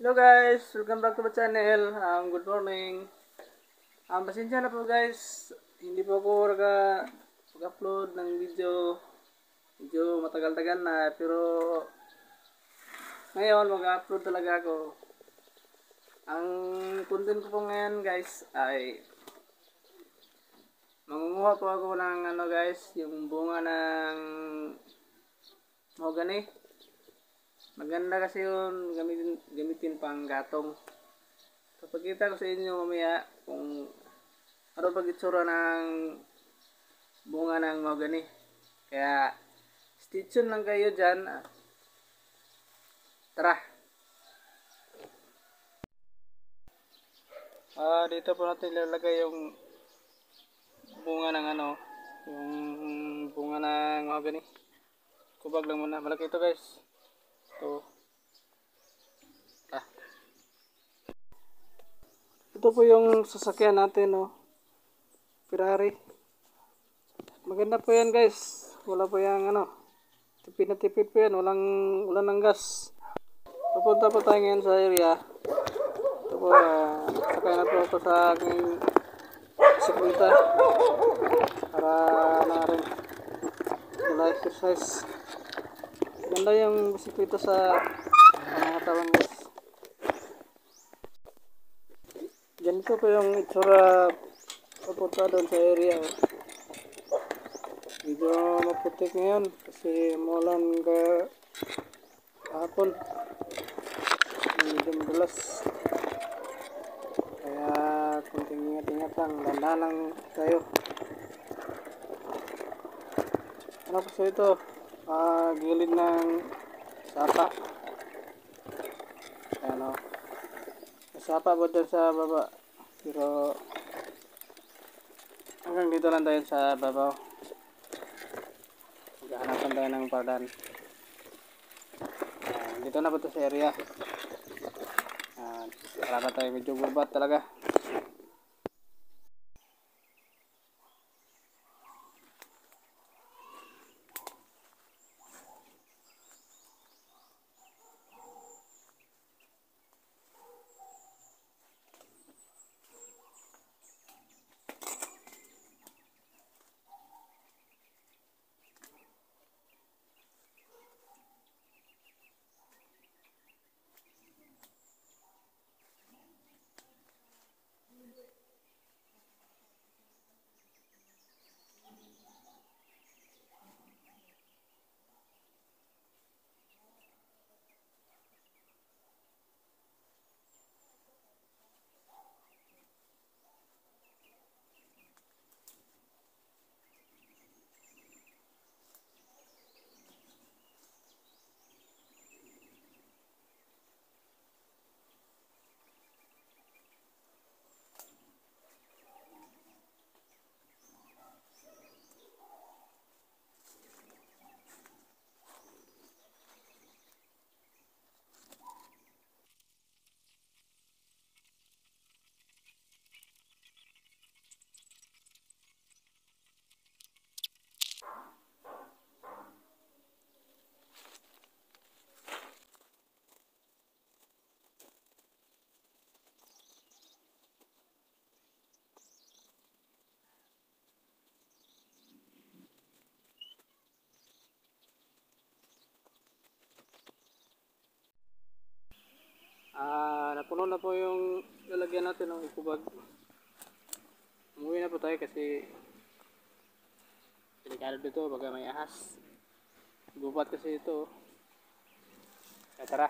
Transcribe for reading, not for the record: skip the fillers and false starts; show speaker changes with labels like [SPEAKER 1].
[SPEAKER 1] Hello guys, welcome back to my channel. Good morning. Pasensya na po guys, hindi po ako mag-upload ng video. Medyo matagal-tagal na, pero ngayon mag-upload talaga ako. Ang content ko po ngayon guys ay mangunguha po ako ng guys, yung bunga ng mahogany. Maganda kasi yun, gamitin pang gatong. Papakita ko sa inyo mamaya kung ano pag itsura ng bunga ng mahogany. Kaya stay tuned lang kayo dyan. Tara! Dito po natin ilalagay yung bunga ng yung bunga ng mahogany. Kubag lang muna. Malaki ito guys. Ito. Ito po yung sasakyan natin, Ferrari. Maganda po yan guys. Wala po yung tipid na tipid po yan. Walang ng gas. Pupunta po tayo ngayon sa area. Ito po, sakay na po ako sa aking bisikleta para na rin wala exercise. Ganda yung bisikleta sa mga katawan guys. Ganito po yung itsura papunta doon sa area. Medyo maputik ngayon kasi maulan kahapon. Medyo madulas. Kaya kunting ingat-ingat lang. Dandan lang tayo. Ano po sa ito? Gilid ng sapa. Ayan o. Sapa po dyan sa baba. Pero hanggang dito lang tayo sa babaw. Hanapan tayo ng pardan. Dito na po ito sa area. Para tayo medyo gubat talaga. Napuno na po yung lalagyan natin ng ikubag. Umuwi na po tayo kasi delikado dito baga may ahas. Gubat kasi ito. Tara.